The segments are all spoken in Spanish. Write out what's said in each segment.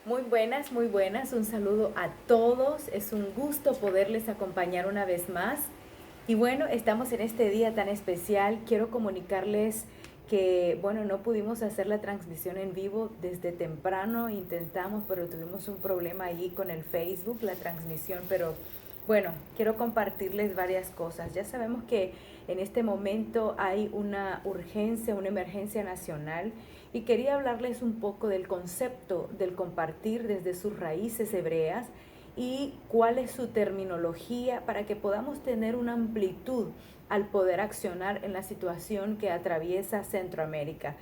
Muy buenas. Un saludo a todos. Es un gusto poderles acompañar una vez más. Y bueno, estamos en este día tan especial. Quiero comunicarles que, bueno, no pudimos hacer la transmisión en vivo desde temprano. Intentamos, pero tuvimos un problema allí con el Facebook, la transmisión. Pero bueno, quiero compartirles varias cosas. Ya sabemos que en este momento hay una urgencia, una emergencia nacional. Y quería hablarles un poco del concepto del compartir desde sus raíces hebreas y cuál es su terminología para que podamos tener una amplitud al poder accionar en la situación que atraviesa Centroamérica.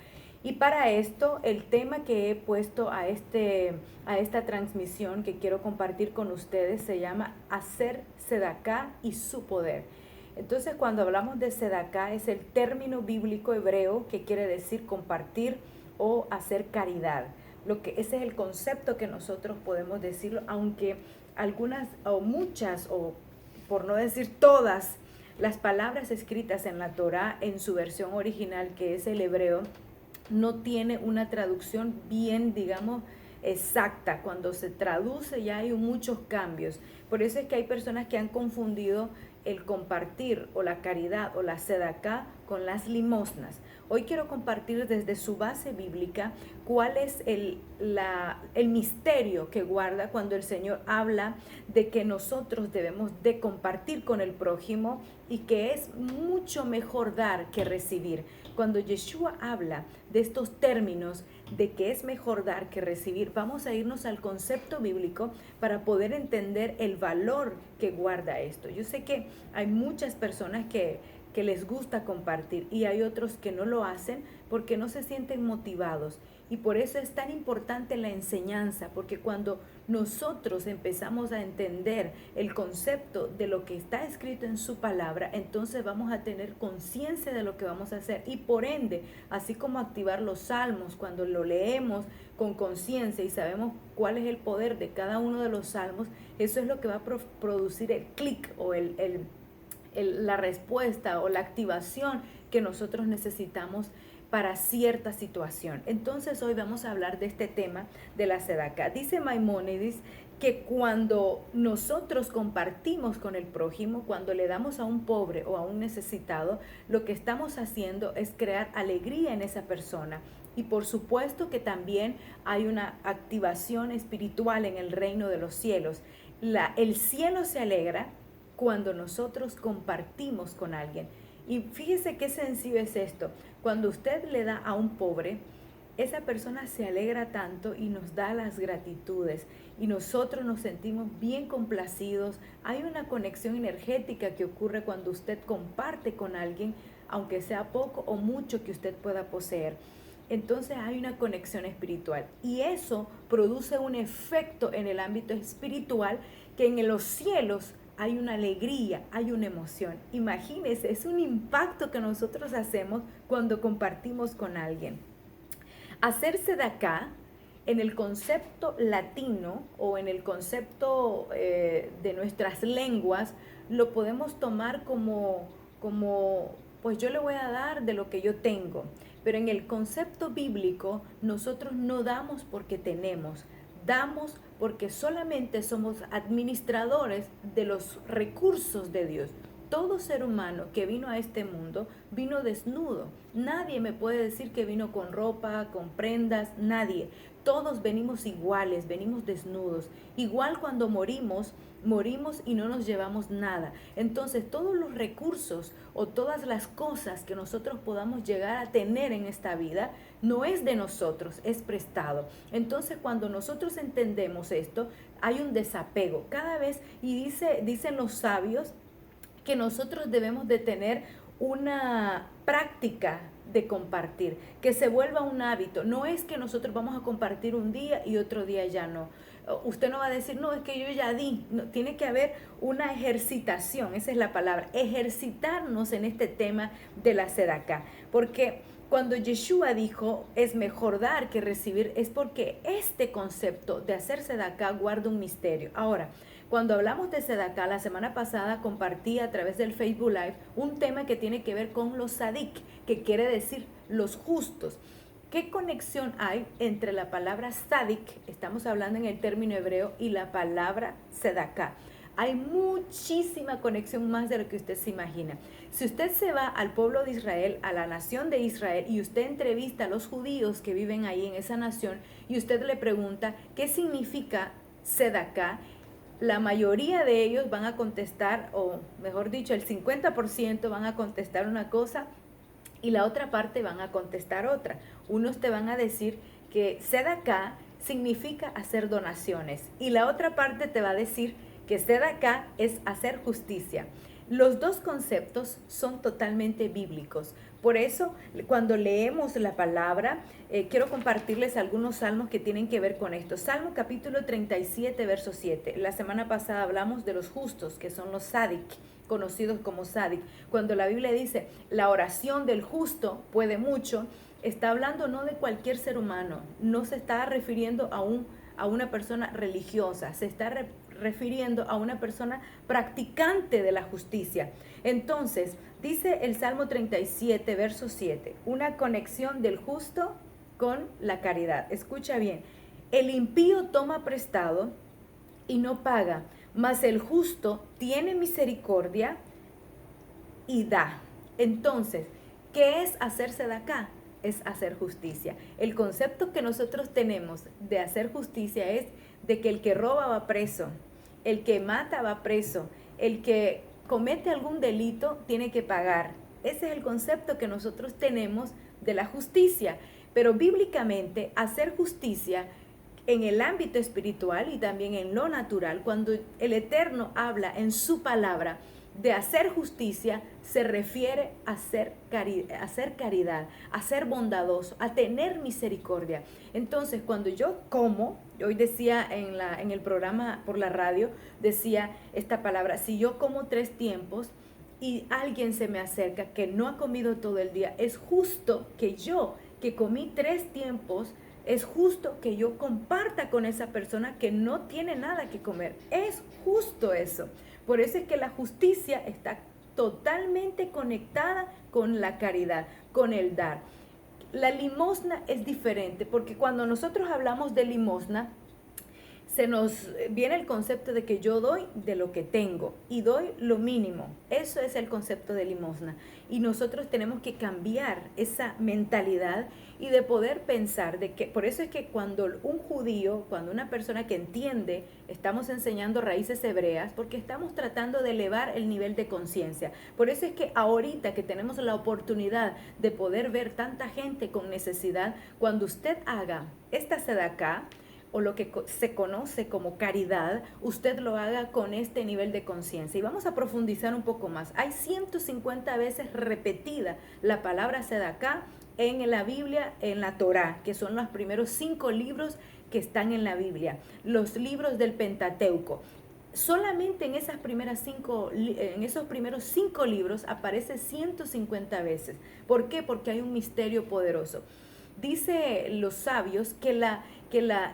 Y para esto, el tema que he puesto a esta transmisión que quiero compartir con ustedes se llama Hacer Sedaká y su poder. Entonces, cuando hablamos de Sedaká, es el término bíblico hebreo que quiere decir compartir o hacer caridad. Ese es el concepto que nosotros podemos decirlo, aunque algunas o muchas, o por no decir todas, las palabras escritas en la Torá en su versión original, que es el hebreo, no tiene una traducción bien, digamos, exacta. Cuando se traduce ya hay muchos cambios. Por eso es que hay personas que han confundido el compartir o la caridad o la sedaká con las limosnas. Hoy quiero compartir desde su base bíblica cuál es el misterio que guarda cuando el Señor habla de que nosotros debemos de compartir con el prójimo y que es mucho mejor dar que recibir. Cuando Yeshua habla de estos términos de que es mejor dar que recibir, vamos a irnos al concepto bíblico para poder entender el valor que guarda esto. Yo sé que hay muchas personas que les gusta compartir y hay otros que no lo hacen porque no se sienten motivados. Y por eso es tan importante la enseñanza, porque cuando nosotros empezamos a entender el concepto de lo que está escrito en su palabra, entonces vamos a tener conciencia de lo que vamos a hacer y por ende, así como activar los salmos, cuando lo leemos con conciencia y sabemos cuál es el poder de cada uno de los salmos, eso es lo que va a producir el clic o la respuesta o la activación que nosotros necesitamos para cierta situación. Entonces hoy vamos a hablar de este tema de la sedaká. Dice Maimónides que cuando nosotros compartimos con el prójimo, cuando le damos a un pobre o a un necesitado, lo que estamos haciendo es crear alegría en esa persona. Y por supuesto que también hay una activación espiritual en el reino de los cielos. El cielo se alegra cuando nosotros compartimos con alguien. Y fíjese qué sencillo es esto. Cuando usted le da a un pobre, esa persona se alegra tanto y nos da las gratitudes y nosotros nos sentimos bien complacidos. Hay una conexión energética que ocurre cuando usted comparte con alguien, aunque sea poco o mucho que usted pueda poseer. Entonces hay una conexión espiritual y eso produce un efecto en el ámbito espiritual que en los cielos hay una alegría, hay una emoción. Imagínense, es un impacto que nosotros hacemos cuando compartimos con alguien. Hacerse de acá, en el concepto latino o en el concepto de nuestras lenguas, lo podemos tomar como, pues yo le voy a dar de lo que yo tengo. Pero en el concepto bíblico, nosotros no damos porque tenemos, damos porque solamente somos administradores de los recursos de Dios. Todo ser humano que vino a este mundo vino desnudo. Nadie me puede decir que vino con ropa, con prendas, nadie. Todos venimos iguales, venimos desnudos. Igual cuando morimos, morimos y no nos llevamos nada. Entonces todos los recursos o todas las cosas que nosotros podamos llegar a tener en esta vida no es de nosotros, es prestado. Entonces cuando nosotros entendemos esto, hay un desapego cada vez, y dicen los sabios que nosotros debemos de tener una práctica de compartir, que se vuelva un hábito. No es que nosotros vamos a compartir un día y otro día ya no. Usted no va a decir, no, es que yo ya di. No, tiene que haber una ejercitación, esa es la palabra, ejercitarnos en este tema de la sedaká. Porque cuando Yeshua dijo, es mejor dar que recibir, es porque este concepto de hacer sedaká guarda un misterio. Ahora, cuando hablamos de sedaká, la semana pasada compartí a través del Facebook Live un tema que tiene que ver con los sadik, que quiere decir los justos. ¿Qué conexión hay entre la palabra tzadik, estamos hablando en el término hebreo, y la palabra sedaká? Hay muchísima conexión más de lo que usted se imagina. Si usted se va al pueblo de Israel, a la nación de Israel, y usted entrevista a los judíos que viven ahí en esa nación, y usted le pregunta qué significa sedaká, la mayoría de ellos van a contestar, o mejor dicho, el 50% van a contestar una cosa y la otra parte van a contestar otra. Unos te van a decir que sedaká significa hacer donaciones y la otra parte te va a decir que sedaká es hacer justicia. Los dos conceptos son totalmente bíblicos. Por eso, cuando leemos la palabra, quiero compartirles algunos salmos que tienen que ver con esto. Salmo capítulo 37, verso 7. La semana pasada hablamos de los justos, que son los tzadik, conocidos como tzadik. Cuando la Biblia dice, la oración del justo puede mucho, está hablando no de cualquier ser humano, no se está refiriendo a una persona religiosa, se está refiriendo a una persona practicante de la justicia. Entonces, dice el Salmo 37, verso 7, una conexión del justo con la caridad. Escucha bien, el impío toma prestado y no paga, mas el justo tiene misericordia y da. Entonces, ¿qué es hacerse de acá? Es hacer justicia. El concepto que nosotros tenemos de hacer justicia es de que el que roba va preso, el que mata va preso, el que comete algún delito tiene que pagar. Ese es el concepto que nosotros tenemos de la justicia. Pero bíblicamente, hacer justicia en el ámbito espiritual y también en lo natural, cuando el Eterno habla en su palabra de hacer justicia, se refiere a hacer caridad, a ser bondadoso, a tener misericordia. Entonces, cuando yo como, hoy decía en el programa por la radio, decía esta palabra, si yo como 3 tiempos y alguien se me acerca que no ha comido todo el día, es justo que yo, que comí 3 tiempos, es justo que yo comparta con esa persona que no tiene nada que comer. Es justo eso. Por eso es que la justicia está totalmente conectada con la caridad, con el dar. La limosna es diferente, porque cuando nosotros hablamos de limosna, se nos viene el concepto de que yo doy de lo que tengo y doy lo mínimo. Eso es el concepto de limosna. Y nosotros tenemos que cambiar esa mentalidad y de poder pensar de que, por eso es que cuando un judío, cuando una persona que entiende, estamos enseñando raíces hebreas, porque estamos tratando de elevar el nivel de conciencia. Por eso es que ahorita que tenemos la oportunidad de poder ver tanta gente con necesidad, cuando usted haga esta sedacá, o lo que se conoce como caridad, usted lo haga con este nivel de conciencia. Y vamos a profundizar un poco más. Hay 150 veces repetida la palabra sedacá en la Biblia, en la Torá, que son los primeros 5 libros que están en la Biblia, los libros del Pentateuco. Solamente en esos primeros 5 libros aparece 150 veces. ¿Por qué? Porque hay un misterio poderoso. Dice los sabios que la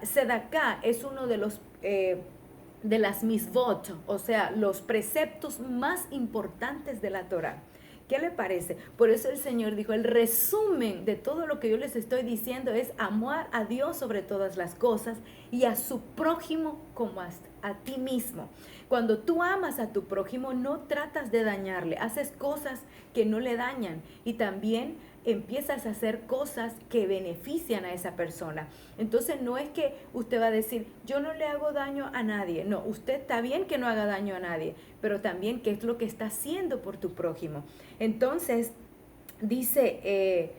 sedacá es uno de los de las misvot, o sea, los preceptos más importantes de la Torá. ¿Qué le parece? Por eso el Señor dijo, el resumen de todo lo que yo les estoy diciendo es amar a Dios sobre todas las cosas y a su prójimo como a ti mismo. Cuando tú amas a tu prójimo, no tratas de dañarle, haces cosas que no le dañan y también empiezas a hacer cosas que benefician a esa persona. Entonces no es que usted va a decir, yo no le hago daño a nadie. No, usted está bien que no haga daño a nadie, pero también qué es lo que está haciendo por tu prójimo. Entonces, dice,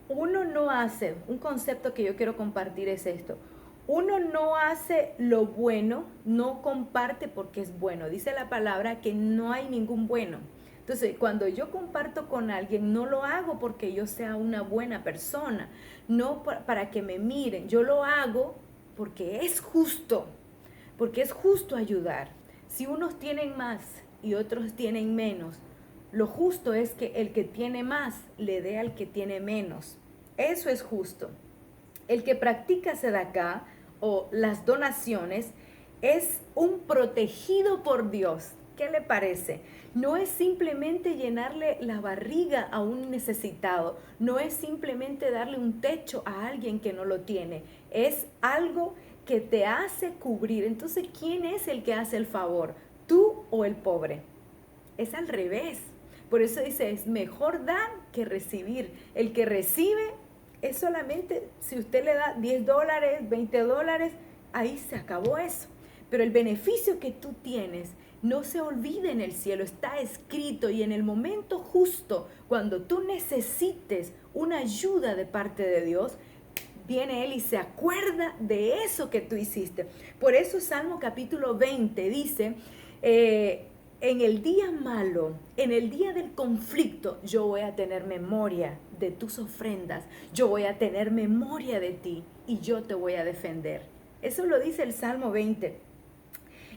uno no hace, un concepto que yo quiero compartir es esto, uno no hace lo bueno, no comparte porque es bueno. Dice la palabra que no hay ningún bueno. Entonces, cuando yo comparto con alguien, no lo hago porque yo sea una buena persona, no para que me miren, yo lo hago porque es justo ayudar. Si unos tienen más y otros tienen menos, lo justo es que el que tiene más le dé al que tiene menos. Eso es justo. El que practica sedacá o las donaciones es un protegido por Dios. ¿Qué le parece? No es simplemente llenarle la barriga a un necesitado, no es simplemente darle un techo a alguien que no lo tiene, es algo que te hace cubrir. Entonces, ¿quién es el que hace el favor? ¿Tú o el pobre? Es al revés. Por eso dice, es mejor dar que recibir. El que recibe es solamente, si usted le da $10, $20, ahí se acabó eso. Pero el beneficio que tú tienes no se olvida en el cielo, está escrito, y en el momento justo, cuando tú necesites una ayuda de parte de Dios, viene Él y se acuerda de eso que tú hiciste. Por eso Salmo capítulo 20 dice, en el día malo, en el día del conflicto, yo voy a tener memoria de tus ofrendas, yo voy a tener memoria de ti y yo te voy a defender. Eso lo dice el Salmo 20.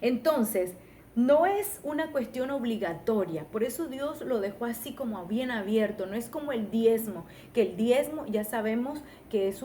Entonces, no es una cuestión obligatoria, por eso Dios lo dejó así como bien abierto, no es como el diezmo, que el diezmo ya sabemos que es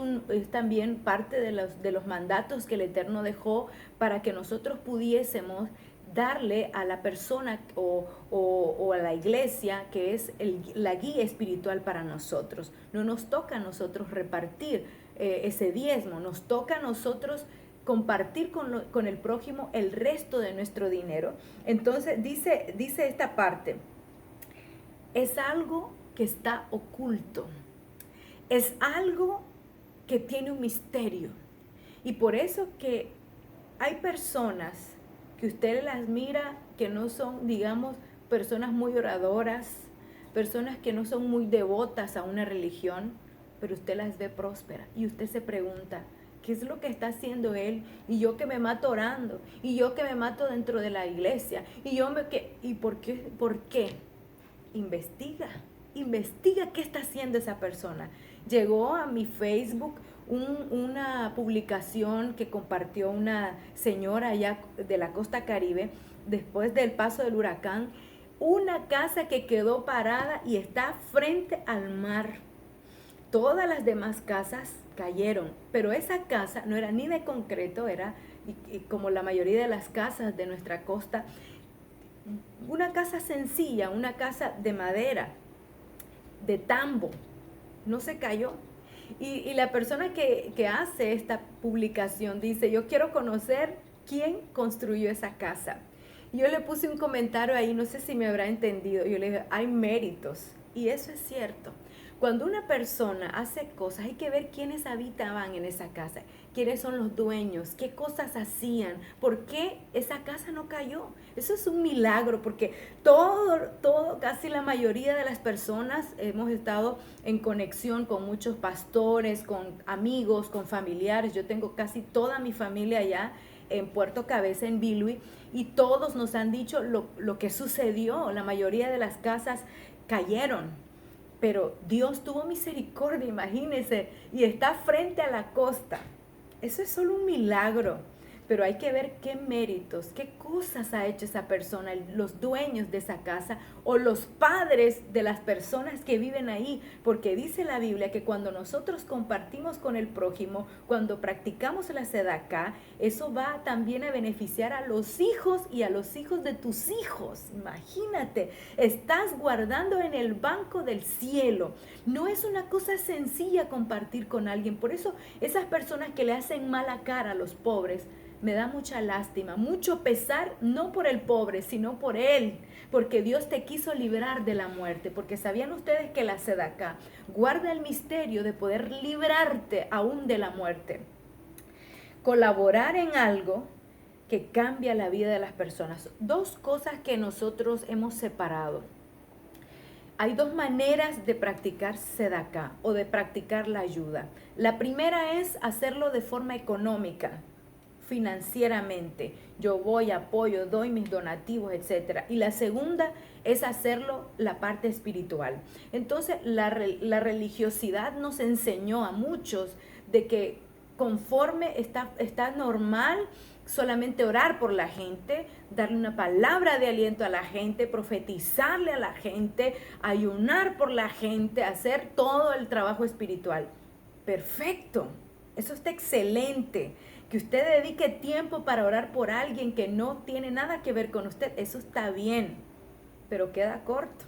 también parte de los mandatos que el Eterno dejó para que nosotros pudiésemos darle a la persona o a la iglesia que es la guía espiritual para nosotros. No nos toca a nosotros repartir ese diezmo, nos toca a nosotros compartir con el prójimo el resto de nuestro dinero. Entonces dice esta parte, es algo que está oculto, es algo que tiene un misterio. Y por eso que hay personas que usted las mira que no son, digamos, personas muy oradoras, personas que no son muy devotas a una religión, pero usted las ve prósperas y usted se pregunta, ¿qué es lo que está haciendo él? Y yo que me mato orando, y yo que me mato dentro de la iglesia, ¿y por qué? ¿Por qué? Investiga qué está haciendo esa persona. Llegó a mi Facebook una publicación que compartió una señora allá de la costa Caribe, después del paso del huracán, una casa que quedó parada y está frente al mar. Todas las demás casas cayeron, pero esa casa no era ni de concreto, era como la mayoría de las casas de nuestra costa, una casa sencilla, una casa de madera, de tambo, no se cayó. Y la persona que hace esta publicación dice, yo quiero conocer quién construyó esa casa. Yo le puse un comentario ahí, no sé si me habrá entendido, yo le dije, hay méritos, y eso es cierto. Cuando una persona hace cosas, hay que ver quiénes habitaban en esa casa, quiénes son los dueños, qué cosas hacían, por qué esa casa no cayó. Eso es un milagro, porque casi la mayoría de las personas hemos estado en conexión con muchos pastores, con amigos, con familiares. Yo tengo casi toda mi familia allá en Puerto Cabeza, en Bilwi, y todos nos han dicho lo que sucedió. La mayoría de las casas cayeron. Pero Dios tuvo misericordia, imagínense, y está frente a la costa. Eso es solo un milagro, pero hay que ver qué méritos, qué cosas ha hecho esa persona, los dueños de esa casa o los padres de las personas que viven ahí, porque dice la Biblia que cuando nosotros compartimos con el prójimo, cuando practicamos la sedacá, eso va también a beneficiar a los hijos y a los hijos de tus hijos. Imagínate, estás guardando en el banco del cielo. No es una cosa sencilla compartir con alguien. Por eso esas personas que le hacen mala cara a los pobres, me da mucha lástima, mucho pesar, no por el pobre, sino por él, porque Dios te quiso librar de la muerte, porque sabían ustedes que la sedacá guarda el misterio de poder librarte aún de la muerte. Colaborar en algo que cambia la vida de las personas. Dos cosas que nosotros hemos separado. Hay dos maneras de practicar sedacá o de practicar la ayuda. La primera es hacerlo de forma económica, financieramente. Yo voy, apoyo, doy mis donativos, etc. Y la segunda es hacerlo la parte espiritual. Entonces, la religiosidad nos enseñó a muchos de que conforme está normal solamente orar por la gente, darle una palabra de aliento a la gente, profetizarle a la gente, ayunar por la gente, hacer todo el trabajo espiritual. Perfecto, eso está excelente. Que usted dedique tiempo para orar por alguien que no tiene nada que ver con usted, eso está bien, pero queda corto.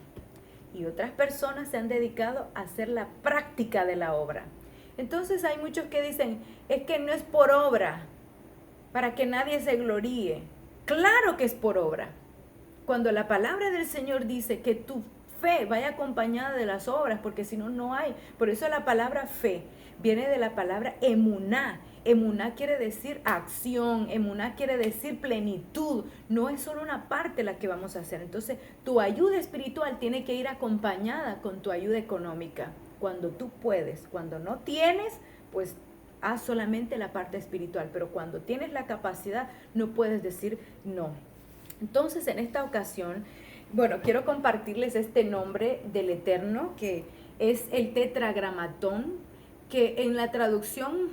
Y otras personas se han dedicado a hacer la práctica de la obra. Entonces hay muchos que dicen, es que no es por obra, para que nadie se gloríe. Claro que es por obra. Cuando la palabra del Señor dice que tu fe vaya acompañada de las obras, porque si no, no hay. Por eso la palabra fe viene de la palabra emuná. Emuná quiere decir acción, emuná quiere decir plenitud. No es solo una parte la que vamos a hacer. Entonces, tu ayuda espiritual tiene que ir acompañada con tu ayuda económica. Cuando tú puedes, cuando no tienes, pues haz solamente la parte espiritual. Pero cuando tienes la capacidad, no puedes decir no. Entonces, en esta ocasión, bueno, quiero compartirles este nombre del Eterno, que es el tetragramatón, que en la traducción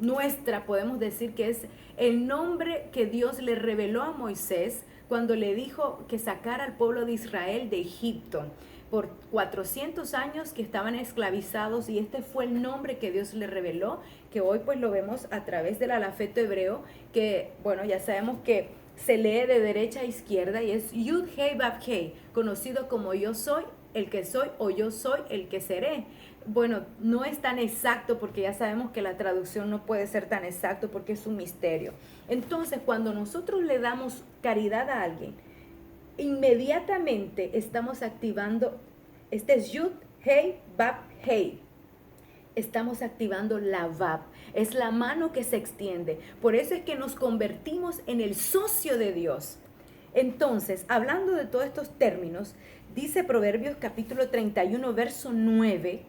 nuestra podemos decir que es el nombre que Dios le reveló a Moisés cuando le dijo que sacara al pueblo de Israel de Egipto por 400 años que estaban esclavizados, y este fue el nombre que Dios le reveló, que hoy pues lo vemos a través del alfabeto hebreo, que bueno, ya sabemos que se lee de derecha a izquierda y es Yud Hei Vav Hei, conocido como yo soy el que soy o yo soy el que seré. Bueno, no es tan exacto porque ya sabemos que la traducción no puede ser tan exacto porque es un misterio. Entonces, cuando nosotros le damos caridad a alguien, inmediatamente estamos activando, este es Yud, Hei, Vav, Hei. Estamos activando la Vav, es la mano que se extiende. Por eso es que nos convertimos en el socio de Dios. Entonces, hablando de todos estos términos, dice Proverbios capítulo 31, verso 9,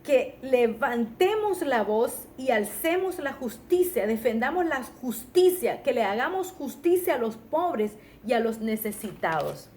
que levantemos la voz y alcemos la justicia, defendamos la justicia, que le hagamos justicia a los pobres y a los necesitados.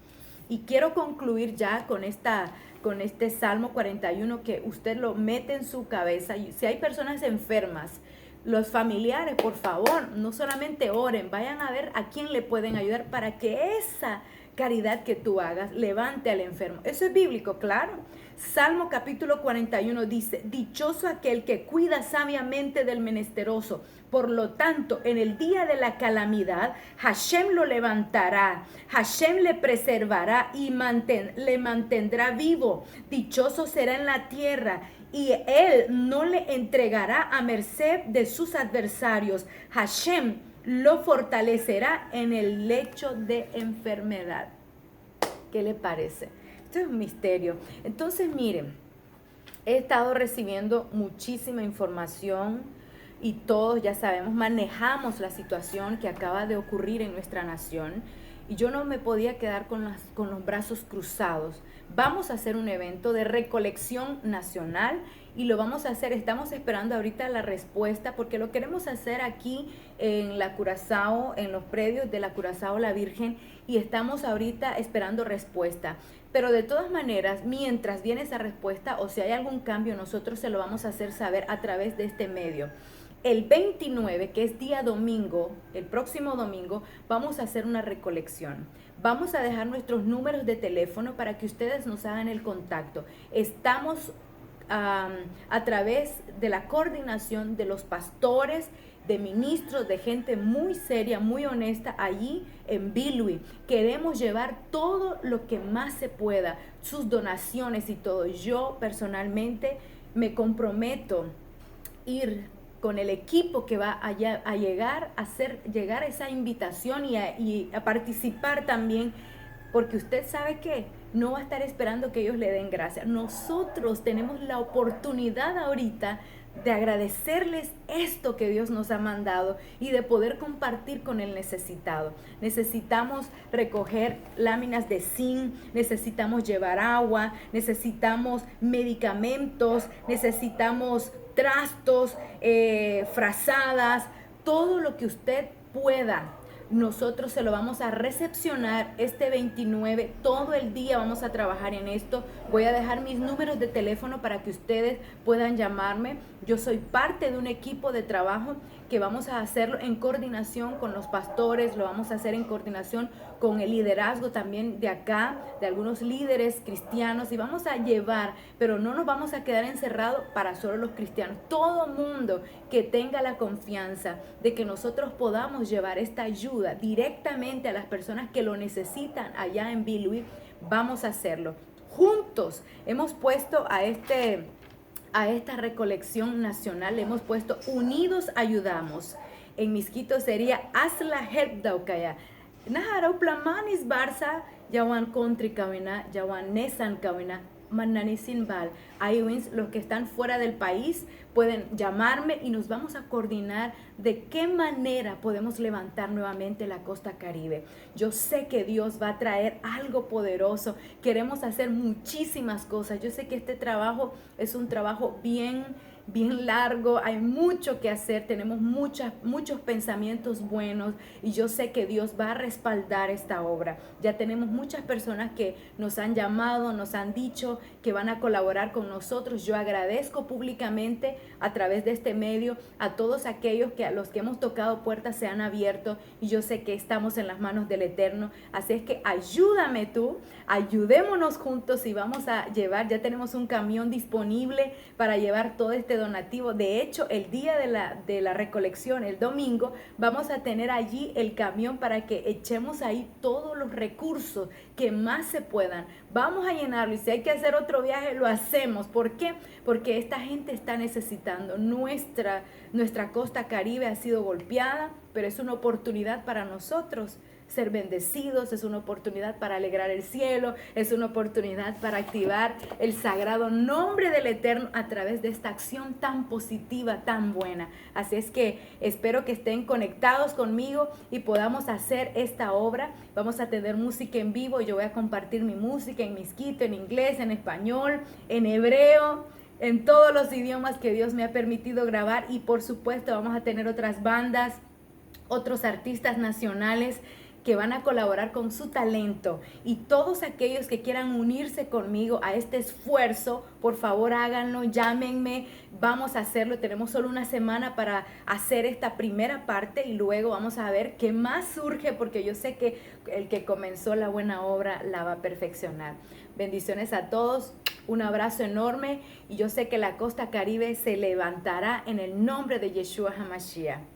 Y quiero concluir ya con este Salmo 41, que usted lo mete en su cabeza. Y si hay personas enfermas, los familiares, por favor, no solamente oren, vayan a ver a quién le pueden ayudar para que esa caridad que tú hagas levante al enfermo. Eso es bíblico, claro. Salmo capítulo 41 dice, dichoso aquel que cuida sabiamente del menesteroso. Por lo tanto, en el día de la calamidad, Hashem lo levantará, Hashem le preservará y le mantendrá vivo. Dichoso será en la tierra y él no le entregará a merced de sus adversarios. Hashem lo fortalecerá en el lecho de enfermedad. ¿Qué le parece? Esto es un misterio. Entonces, miren, he estado recibiendo muchísima información y todos, ya sabemos, manejamos la situación que acaba de ocurrir en nuestra nación, y yo no me podía quedar con los brazos cruzados. Vamos a hacer un evento de recolección nacional y lo vamos a hacer, estamos esperando ahorita la respuesta porque lo queremos hacer aquí en la Curazao, en los predios de la Curazao La Virgen, y estamos ahorita esperando respuesta. Pero de todas maneras, mientras viene esa respuesta o si hay algún cambio, nosotros se lo vamos a hacer saber a través de este medio. El 29, que es día domingo, el próximo domingo, vamos a hacer una recolección. Vamos a dejar nuestros números de teléfono para que ustedes nos hagan el contacto. Estamos a través de la coordinación de los pastores, de ministros, de gente muy seria, muy honesta allí en Bilwi. Queremos llevar todo lo que más se pueda, sus donaciones y todo. Yo personalmente me comprometo a ir con el equipo que va a llegar a hacer llegar esa invitación y a participar también, porque usted sabe que no va a estar esperando que ellos le den gracias. Nosotros tenemos la oportunidad ahorita de agradecerles esto que Dios nos ha mandado y de poder compartir con el necesitado. Necesitamos recoger láminas de zinc, necesitamos llevar agua, necesitamos medicamentos, necesitamos trastos, frazadas, todo lo que usted pueda nosotros se lo vamos a recepcionar este 29, todo el día vamos a trabajar en esto. Voy a dejar mis números de teléfono para que ustedes puedan llamarme. Yo soy parte de un equipo de trabajo que vamos a hacerlo en coordinación con los pastores, lo vamos a hacer en coordinación con el liderazgo también de acá, de algunos líderes cristianos, y vamos a llevar, pero no nos vamos a quedar encerrados para solo los cristianos. Todo mundo que tenga la confianza de que nosotros podamos llevar esta ayuda directamente a las personas que lo necesitan allá en Bilwi, vamos a hacerlo. Juntos hemos puesto a esta recolección nacional, le hemos puesto Unidos Ayudamos. En Misquito sería Asla Helpdaukaya. Naharau plamanis Barça, Yawan Country Kawina, Yawan Nesan Kawina, Mananisin Bal. Wins, los que están fuera del país pueden llamarme y nos vamos a coordinar de qué manera podemos levantar nuevamente la costa Caribe. Yo sé que Dios va a traer algo poderoso. Queremos hacer muchísimas cosas. Yo sé que este trabajo es un trabajo bien largo, hay mucho que hacer, tenemos muchos pensamientos buenos y yo sé que Dios va a respaldar esta obra. Ya tenemos muchas personas que nos han llamado, nos han dicho que van a colaborar con nosotros. Yo agradezco públicamente a través de este medio a todos aquellos que a los que hemos tocado puertas se han abierto y yo sé que estamos en las manos del Eterno. Así es que ayúdame tú, ayudémonos juntos y vamos a llevar, ya tenemos un camión disponible para llevar todo este donativo. De hecho, el día de la recolección, el domingo, vamos a tener allí el camión para que echemos ahí todos los recursos que más se puedan. Vamos a llenarlo y si hay que hacer otro viaje, lo hacemos. ¿Por qué? Porque esta gente está necesitando. Nuestra costa Caribe ha sido golpeada, pero es una oportunidad para nosotros ser bendecidos, es una oportunidad para alegrar el cielo, es una oportunidad para activar el sagrado nombre del Eterno a través de esta acción tan positiva, tan buena. Así es que espero que estén conectados conmigo y podamos hacer esta obra. Vamos a tener música en vivo, yo voy a compartir mi música en misquito, en inglés, en español, en hebreo, en todos los idiomas que Dios me ha permitido grabar y por supuesto vamos a tener otras bandas, otros artistas nacionales que van a colaborar con su talento y todos aquellos que quieran unirse conmigo a este esfuerzo, por favor háganlo, llámenme, vamos a hacerlo. Tenemos solo una semana para hacer esta primera parte y luego vamos a ver qué más surge porque yo sé que el que comenzó la buena obra la va a perfeccionar. Bendiciones a todos, un abrazo enorme y yo sé que la costa Caribe se levantará en el nombre de Yeshua HaMashiach.